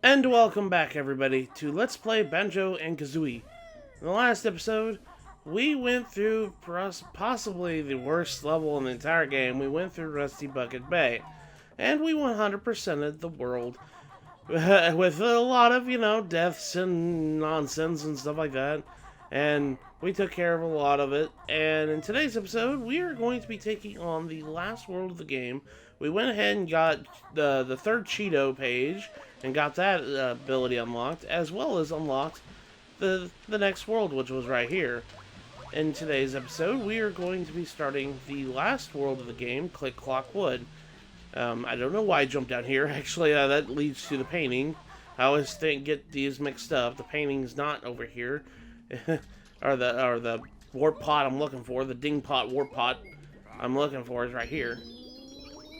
And welcome back, everybody, to Let's Play Banjo and Kazooie. In the last episode, we went through possibly the worst level in the entire game. We went through Rusty Bucket Bay, and we 100%ed the world with a lot of, deaths and nonsense and stuff like that. And we took care of a lot of it. And in today's episode, we are going to be taking on the last world of the game. We went ahead and got the third Cheeto page and got that ability unlocked, as well as unlocked the next world, which was right here. In today's episode, we are going to be starting the last world of the game, Lockwood. I don't know why I jumped down here. Actually, that leads to the painting. I always get these mixed up. The painting's not over here, or the warp pot I'm looking for. The ding pot warp pot I'm looking for is right here.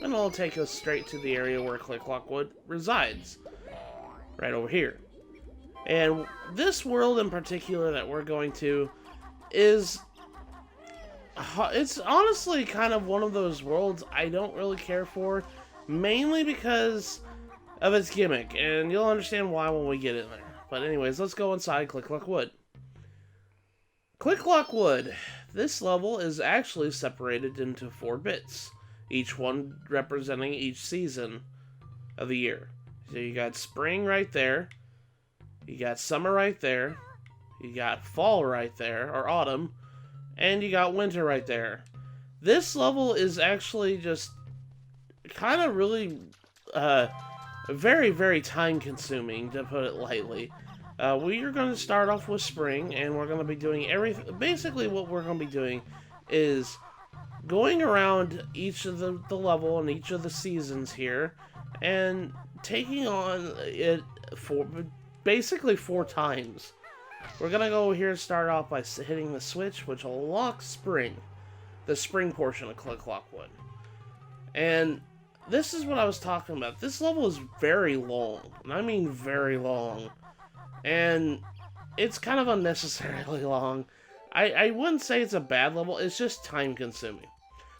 And it'll take us straight to the area where Lockwood resides. Right over here. And this world in particular that we're going to is... It's honestly kind of one of those worlds I don't really care for. Mainly because of its gimmick. And you'll understand why when we get in there. But anyways, let's go inside Lockwood. Lockwood. This level is actually separated into 4 bits. Each one representing each season of the year. So you got spring right there, you got summer right there, you got fall right there, or autumn, and you got winter right there. This level is actually just kind of really very, very time consuming, to put it lightly. We are going to start off with spring, and we're going to be doing everything. Basically what we're going to be doing is going around each of the level and each of the seasons here and taking on it basically 4 times. We're gonna go here and start off by hitting the switch, which will unlock spring, the spring portion of Lockwood. And this is what I was talking about. This level is very long, and I mean very long, and it's kind of unnecessarily long. I wouldn't say it's a bad level, it's just time consuming.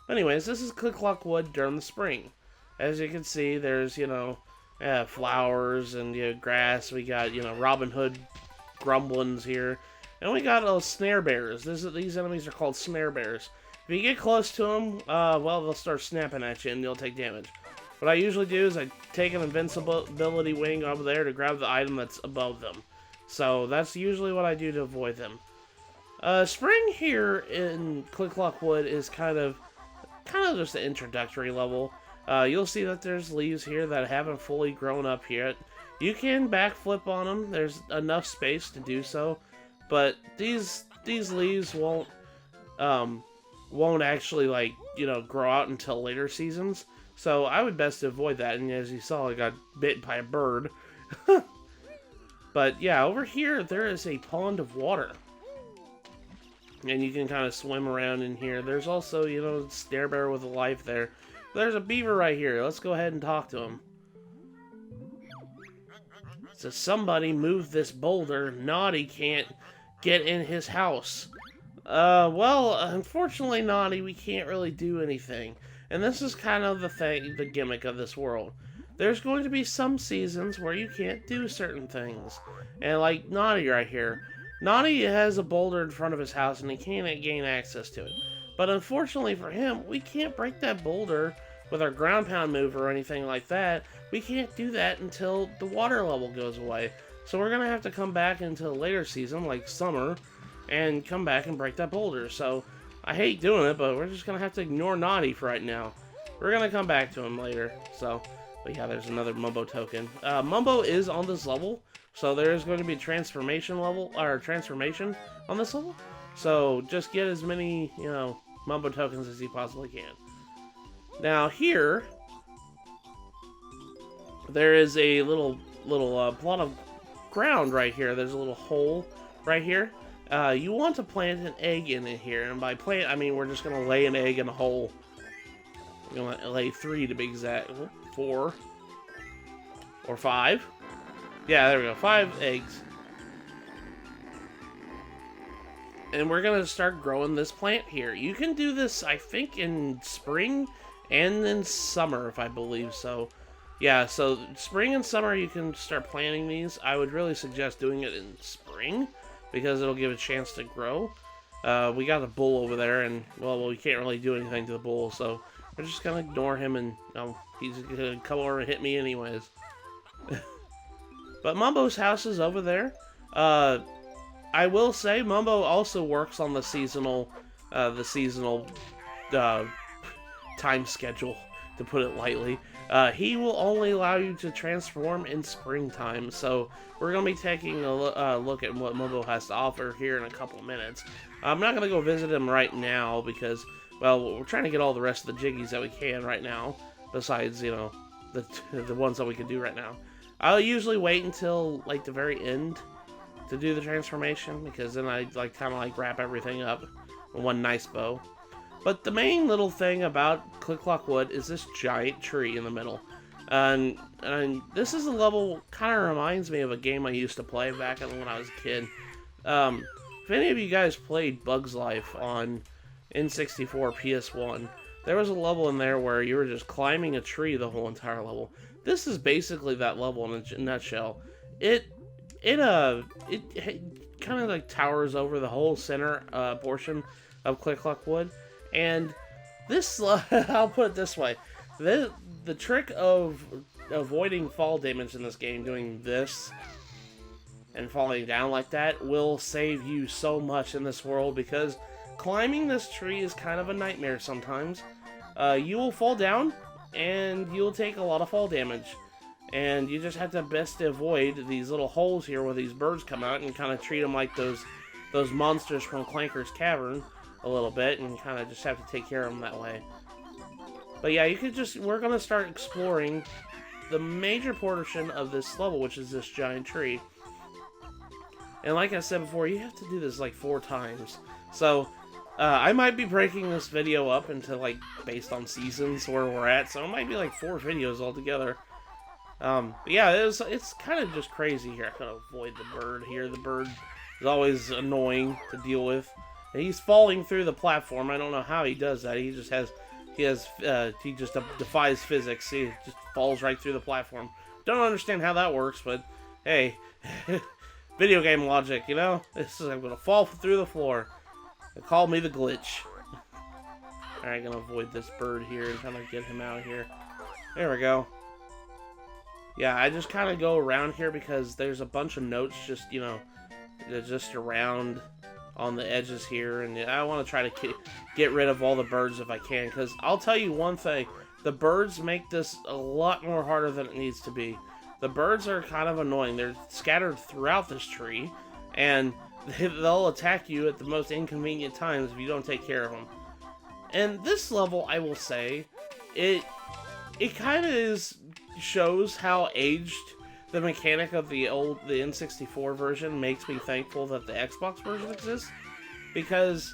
Anyways, this is Lockwood during the spring. As you can see, there's, flowers and, grass. We got, Robin Hood grumblings here. And we got snare bears. These enemies are called snare bears. If you get close to them, well, they'll start snapping at you and you'll take damage. What I usually do is I take an invincibility wing over there to grab the item that's above them. So that's usually what I do to avoid them. Spring here in Lockwood is kind of just an introductory level. You'll see that there's leaves here that haven't fully grown up yet. You can backflip on them. There's enough space to do so, but these leaves won't actually grow out until later seasons. So I would best avoid that. And as you saw, I got bit by a bird. But yeah, over here there is a pond of water. And you can kind of swim around in here. There's also, snare bear with a life there. There's a beaver right here. Let's go ahead and talk to him. So somebody move this boulder. Naughty can't get in his house. Well, unfortunately, Naughty, we can't really do anything. And this is kind of the gimmick of this world. There's going to be some seasons where you can't do certain things. And like Naughty right here. Naughty has a boulder in front of his house and he can't gain access to it. But unfortunately for him, we can't break that boulder with our ground pound move or anything like that. We can't do that until the water level goes away. So we're going to have to come back into a later season, like summer, and come back and break that boulder. So I hate doing it, but we're just going to have to ignore Naughty for right now. We're going to come back to him later. But yeah, there's another Mumbo token. Mumbo is on this level. So there is going to be a transformation on this level. So just get as many, Mumbo tokens as you possibly can. Now here, there is a little plot of ground right here. There's a little hole right here. You want to plant an egg in it here, and by plant I mean we're just going to lay an egg in a hole. We're going to lay 3 to be exact. 4 or 5. Yeah, there we go. 5 eggs. And we're going to start growing this plant here. You can do this, I think, in spring and in summer, if I believe so. Yeah, so spring and summer you can start planting these. I would really suggest doing it in spring because it'll give it a chance to grow. We got a bull over there, and well, we can't really do anything to the bull, so we're just gonna ignore him, and he's gonna come over and hit me anyways. But Mumbo's house is over there. I will say Mumbo also works on the seasonal time schedule, to put it lightly. He will only allow you to transform in springtime, so we're going to be taking a look at what Mumbo has to offer here in a couple of minutes. I'm not going to go visit him right now because, well, we're trying to get all the rest of the jiggies that we can right now, besides, you know, the ones that we can do right now. I'll usually wait until, like, the very end to do the transformation, because then I, like, kind of, wrap everything up in one nice bow. But the main little thing about Lockwood is this giant tree in the middle. And this is a level, kind of reminds me of a game I used to play back when I was a kid. If any of you guys played Bug's Life on N64 PS1, there was a level in there where you were just climbing a tree the whole entire level. This is basically that level in a nutshell. It kind of like towers over the whole center portion of Lockwood. And this, I'll put it this way, the trick of avoiding fall damage in this game, doing this and falling down like that, will save you so much in this world, because climbing this tree is kind of a nightmare sometimes. You will fall down, and you'll take a lot of fall damage. And you just have to best avoid these little holes here where these birds come out, and kind of treat them like those monsters from Clanker's Cavern a little bit, and kind of just have to take care of them that way. But yeah, we're going to start exploring the major portion of this level, which is this giant tree. And like I said before, you have to do this like 4 times. So, I might be breaking this video up into, like, based on seasons where we're at, so it might be like 4 videos altogether. But yeah, it's kind of just crazy here. I gotta avoid the bird here. The bird is always annoying to deal with. And he's falling through the platform. I don't know how he does that. He just defies physics. He just falls right through the platform. Don't understand how that works, but hey, video game logic, you know? I'm gonna fall through the floor. They call me the glitch. Alright, gonna avoid this bird here and kind of get him out of here. There we go. Yeah, I just kind of go around here because there's a bunch of notes just, you know, just around on the edges here, and I want to try to get rid of all the birds if I can, because I'll tell you one thing, the birds make this a lot more harder than it needs to be. The birds are kind of annoying. They're scattered throughout this tree, and they'll attack you at the most inconvenient times if you don't take care of them. And this level, I will say, it kind of shows how aged the mechanic of the N64 version makes me thankful that the Xbox version exists, because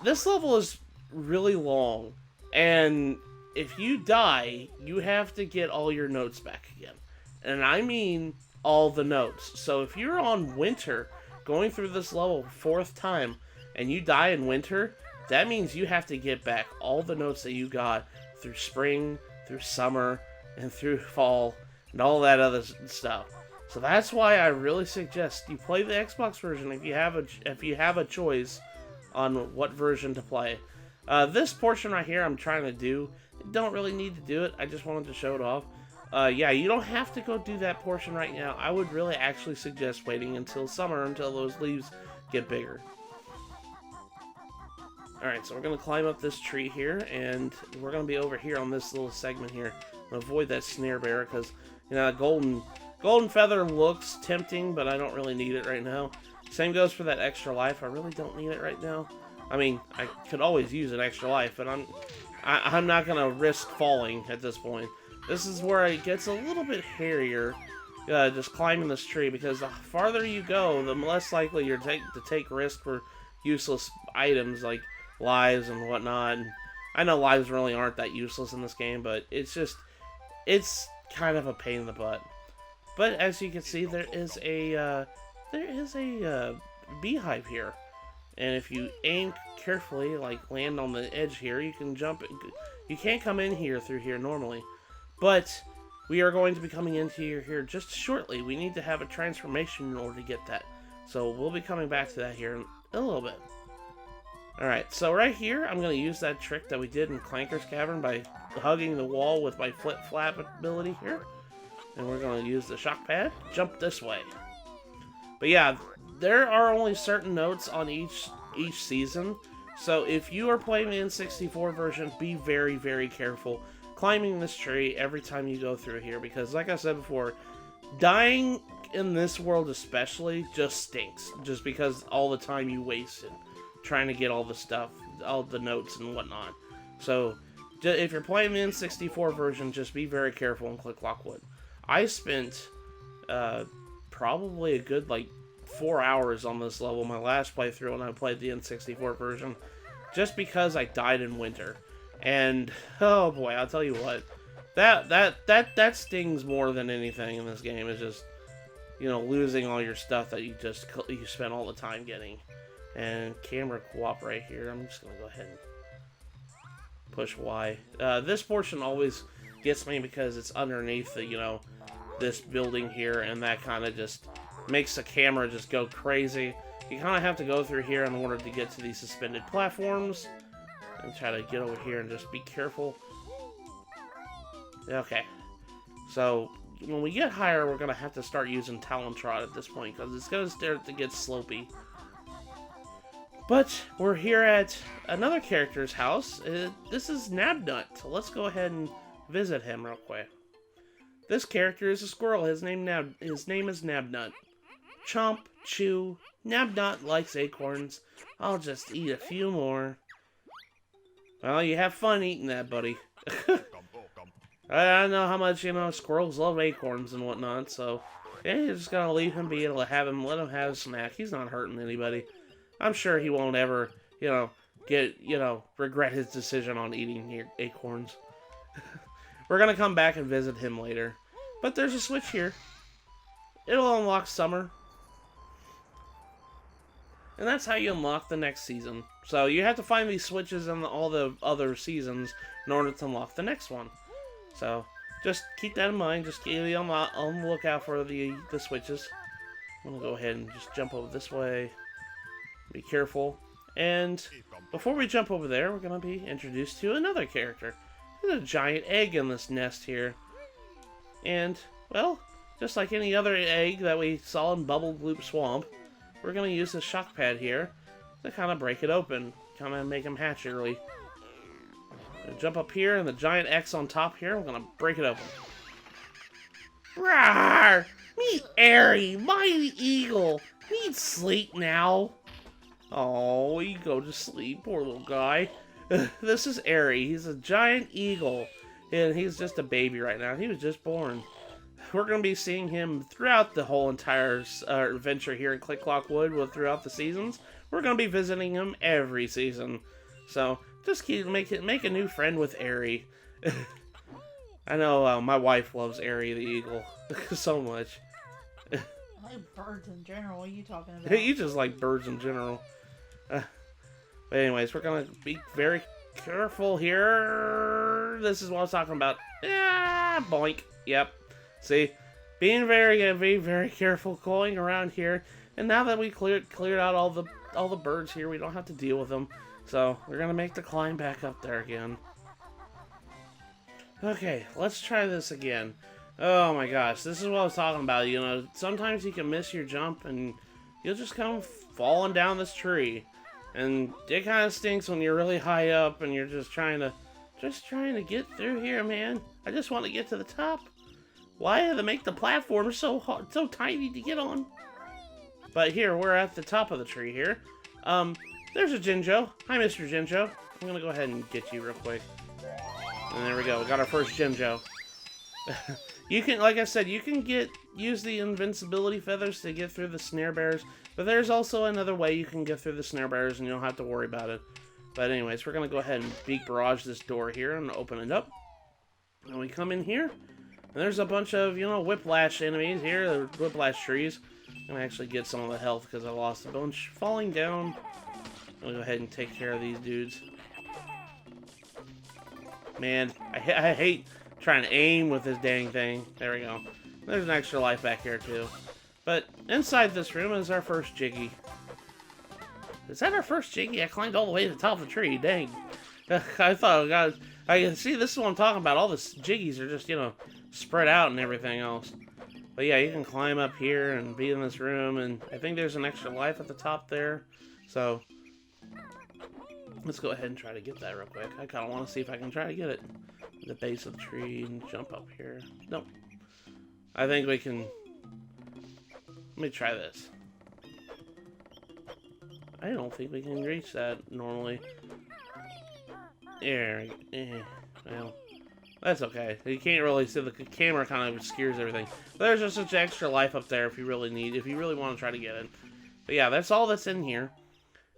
this level is really long, and if you die, you have to get all your notes back again. And I mean all the notes. So if you're on winter, going through this level 4th time, and you die in winter, that means you have to get back all the notes that you got through spring, through summer, and through fall, and all that other stuff. So that's why I really suggest you play the Xbox version if you have a choice on what version to play. This portion right here I'm trying to do, don't really need to do it, I just wanted to show it off. Yeah, you don't have to go do that portion right now. I would really actually suggest waiting until summer, until those leaves get bigger. Alright, so we're going to climb up this tree here, and we're going to be over here on this little segment here. Avoid that snare bearer, because, you know, golden feather looks tempting, but I don't really need it right now. Same goes for that extra life. I really don't need it right now. I mean, I could always use an extra life, but I'm not gonna risk falling at this point. This is where it gets a little bit hairier, just climbing this tree, because the farther you go, the less likely you're to take risk for useless items like lives and whatnot. And I know lives really aren't that useless in this game, but it's kind of a pain in the butt. But as you can see, there is a beehive here, and if you aim carefully, like land on the edge here, you can jump. You can't come in here through here normally, but we are going to be coming into here just shortly. We need to have a transformation in order to get that. So we'll be coming back to that here in a little bit. Alright, so right here, I'm going to use that trick that we did in Clanker's Cavern by hugging the wall with my flip-flap ability here. And we're going to use the shock pad. Jump this way. But yeah, there are only certain notes on each season. So if you are playing the N64 version, be very, very careful climbing this tree every time you go through here. Because like I said before, dying in this world especially just stinks. Just because all the time you wasted trying to get all the stuff, all the notes and whatnot. So if you're playing the N64 version, just be very careful and click Lockwood. I spent probably a good like 4 hours on this level my last playthrough when I played the N64 version, just because I died in winter. And oh boy, I'll tell you what, that stings more than anything in this game. Is just, you know, losing all your stuff that you spent all the time getting. And camera cooperate here. I'm just gonna go ahead and push Y. This portion always gets me because it's underneath the, you know, this building here, and that kind of just makes the camera just go crazy. You kind of have to go through here in order to get to these suspended platforms, and try to get over here and just be careful. Okay, so when we get higher, we're gonna have to start using Talon Trot at this point because it's gonna start to get slopey. But we're here at another character's house. This is Nabnut. So let's go ahead and visit him real quick. This character is a squirrel. His name is Nabnut. Chomp, chew. Nabnut likes acorns. I'll just eat a few more. Well, you have fun eating that, buddy. I don't know how much, you know, squirrels love acorns and whatnot, so yeah, you're just gonna leave him be able to have him, let him have a snack. He's not hurting anybody. I'm sure he won't ever, you know, regret his decision on eating acorns. We're gonna come back and visit him later. But there's a switch here. It'll unlock summer. And that's how you unlock the next season. So you have to find these switches in all the other seasons in order to unlock the next one. So just keep that in mind. Just be on the lookout for the switches. I'm gonna go ahead and just jump over this way. Be careful. And before we jump over there, we're going to be introduced to another character. There's a giant egg in this nest here. And, well, just like any other egg that we saw in Bubble Bloop Swamp, we're going to use the shock pad here to kind of break it open. Kind of make them hatch early. Jump up here, and the giant X on top here, we're going to break it open. Rawr! Meet Airy, mighty eagle. Need sleep now. Oh, you go to sleep, poor little guy. This is Airy. He's a giant eagle, and he's just a baby right now. He was just born. We're going to be seeing him throughout the whole entire adventure here in Click Lockwood, throughout the seasons. We're going to be visiting him every season. So, just make a new friend with Airy. I know my wife loves Airy the eagle so much. I like birds in general. What are you talking about? You just like birds in general. But anyways, we're going to be very careful here. This is what I was talking about. Yeah, boink. Yep. See? Being very careful going around here. And now that we cleared out all the birds here, we don't have to deal with them. So, we're going to make the climb back up there again. Okay, let's try this again. Oh my gosh, this is what I was talking about. You know, sometimes you can miss your jump and you'll just come falling down this tree. And it kind of stinks when you're really high up and you're just trying to get through here, man. I just want to get to the top. Why do they make the platform so hard, so tiny to get on? But here, we're at the top of the tree here. There's a Jinjo. Hi, Mr. Jinjo. I'm gonna go ahead and get you real quick. And there we go. We got our first Jinjo. You can, like I said, you can use the invincibility feathers to get through the snare bears, but there's also another way you can get through the snare bears and you don't have to worry about it. But anyways, we're gonna go ahead and beak barrage this door here and open it up. And we come in here, and there's a bunch of, you know, Whiplash enemies here, the Whiplash Trees. I'm gonna actually get some of the health because I lost a bunch falling down. I'm gonna go ahead and take care of these dudes. Man, I hate trying to aim with this dang thing. There we go. There's an extra life back here, too. But inside this room is our first Jiggy. Is that our first Jiggy? I climbed all the way to the top of the tree. Dang. I thought, God, I see, this is what I'm talking about. All the Jiggies are just, you know, spread out and everything else. But yeah, you can climb up here and be in this room. And I think there's an extra life at the top there. So let's go ahead and try to get that real quick. I kind of want to see if I can try to get it. At the base of the tree and jump up here. Nope. I think we can... Let me try this. I don't think we can reach that normally. There. Well, that's okay. You can't really see, the camera kind of obscures everything. But there's just such extra life up there if you really want to try to get it. But yeah, that's all that's in here.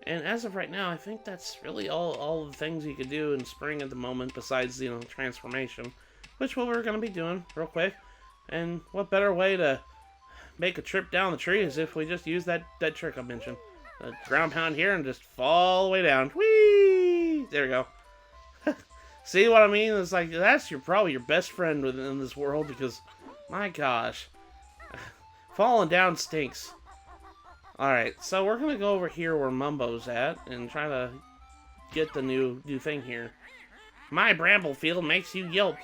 And as of right now, I think that's really all the things you could do in spring at the moment, besides, you know, transformation. Which what we're going to be doing real quick. And what better way to make a trip down the tree is if we just use that trick I mentioned. A ground pound here and just fall all the way down. Whee! There we go. See what I mean? It's like, that's probably your best friend within this world, because, my gosh. Falling down stinks. Alright, so we're gonna go over here where Mumbo's at and try to get the new thing here. My Bramble Field makes you yelp,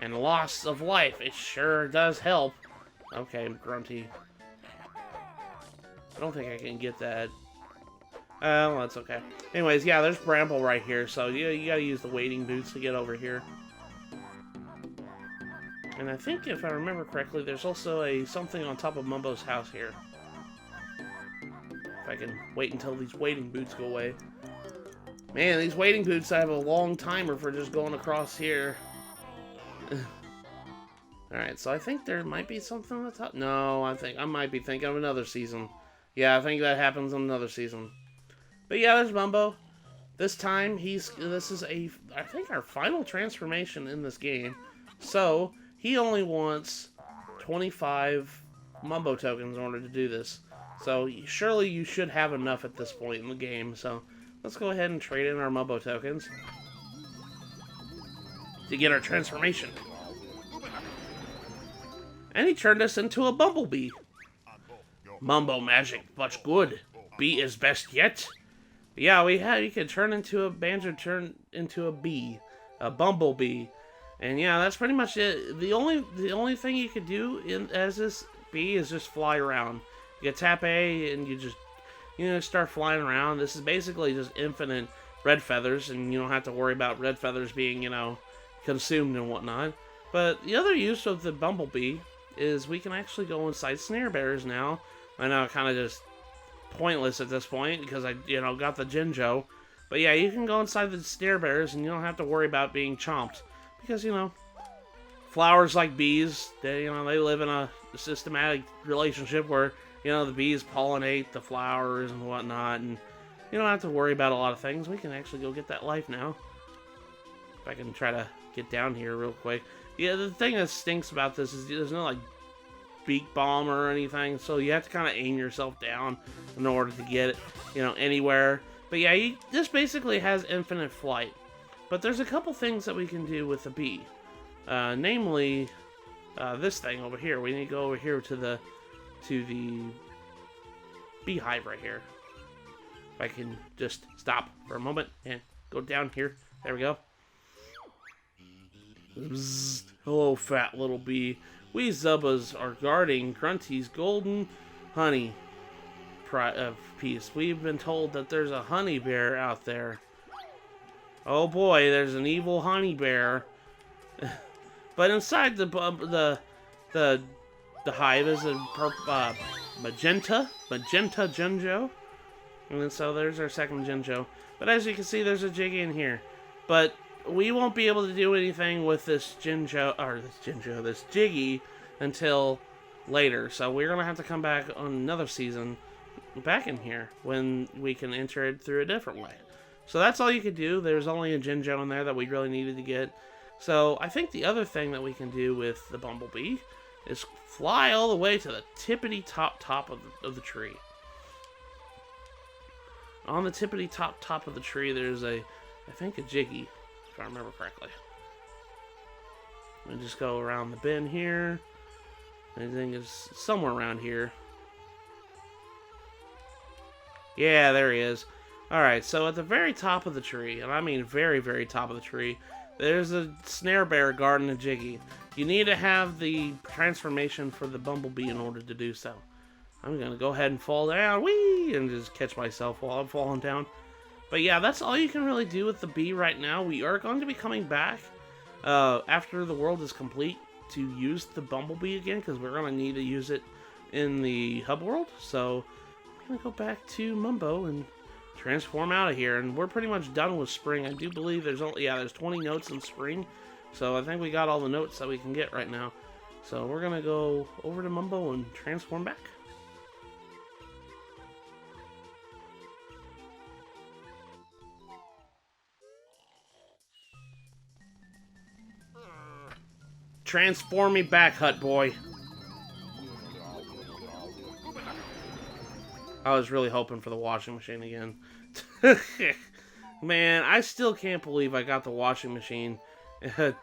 and loss of life, it sure does help. Okay, Grunty. I don't think I can get that. Well, that's okay. Anyways, yeah, there's Bramble right here, so you gotta use the wading boots to get over here. And I think, if I remember correctly, there's also something on top of Mumbo's house here. If I can wait until these wading boots go away. Man, these wading boots, I have a long timer for just going across here. Alright, so I think there might be something on the top. No, I might be thinking of another season. Yeah, I think that happens in another season. But yeah, there's Mumbo. This time, this is I think our final transformation in this game. So, he only wants 25 Mumbo tokens in order to do this. So, surely you should have enough at this point in the game. So, let's go ahead and trade in our Mumbo tokens to get our transformation. And he turned us into a bumblebee. Mumbo magic, much good. Bee is best yet. Yeah, you could turn into a Banjo, turn into a bee, a bumblebee, and yeah, that's pretty much it. The only thing you could do as this bee is just fly around. You tap A and you start flying around. This is basically just infinite red feathers, and you don't have to worry about red feathers being consumed and whatnot. But the other use of the bumblebee is we can actually go inside snare bears now. I know, kind of just pointless at this point because I got the Jinjo, but yeah, you can go inside the snare bears and you don't have to worry about being chomped because flowers like bees, they live in a systematic relationship where the bees pollinate the flowers and whatnot, and you don't have to worry about a lot of things. We can actually go get that life now. If I can try to get down here real quick. Yeah, the thing that stinks about this is there's no beak bomb or anything, so you have to kind of aim yourself down in order to get it, anywhere. But yeah, this basically has infinite flight. But there's a couple things that we can do with the bee. Namely, this thing over here. We need to go over here to the beehive right here. If I can just stop for a moment and go down here. There we go. Bzzz. Hello, fat little bee. We Zubbas are guarding Grunty's golden honey piece. We've been told that there's a honey bear out there. Oh boy, there's an evil honey bear. But inside the hive is a magenta Jinjo. And so there's our second Jinjo. But as you can see, there's a Jiggy in here. But we won't be able to do anything with this this Jiggy until later. So we're going to have to come back on another season back in here when we can enter it through a different way. So that's all you could do. There's only a Jinjo in there that we really needed to get. So I think the other thing that we can do with the Bumblebee is fly all the way to the tippity top of the tree. On the tippity top of the tree, there's I think a Jiggy, if I remember correctly. And just go around the bend here. I think it's somewhere around here. Yeah, there he is. Alright, so at the very top of the tree, and I mean very, very top of the tree, there's a snare bear guarding a Jiggy. You need to have the transformation for the bumblebee in order to do so. I'm going to go ahead and fall down, whee, and just catch myself while I'm falling down. But yeah, that's all you can really do with the bee right now. We are going to be coming back after the world is complete to use the bumblebee again, because we're going to need to use it in the hub world. So I'm going to go back to Mumbo and transform out of here. And we're pretty much done with spring. I do believe there's only, yeah, there's 20 notes in spring. So I think we got all the notes that we can get right now. So we're going to go over to Mumbo and transform back. Transform me back, Hut Boy. I was really hoping for the washing machine again. Man, I still can't believe I got the washing machine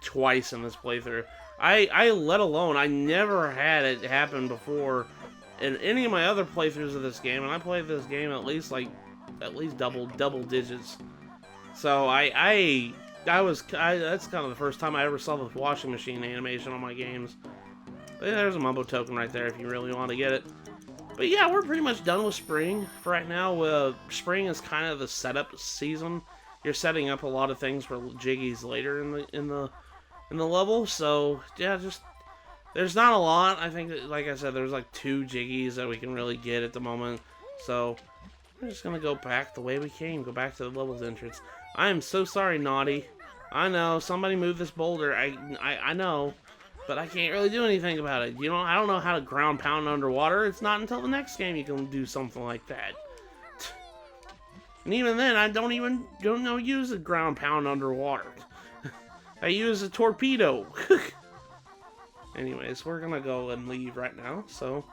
twice in this playthrough. I let alone, I never had it happen before in any of my other playthroughs of this game, and I played this game at least double digits. So that's kind of the first time I ever saw the washing machine animation on my games. But yeah, there's a Mumbo token right there if you really want to get it. But yeah, we're pretty much done with spring for right now. Spring is kind of the setup season. You're setting up a lot of things for Jiggies later in the level. So yeah, just there's not a lot. I think, like I said, there's like 2 Jiggies that we can really get at the moment. So we're just gonna go back the way we came. Go back to the level's entrance. I am so sorry, Naughty. I know, somebody moved this boulder. I know, but I can't really do anything about it. You know, I don't know how to ground pound underwater. It's not until the next game you can do something like that. And even then, I don't use a ground pound underwater. I use a torpedo. Anyways, we're gonna go and leave right now. So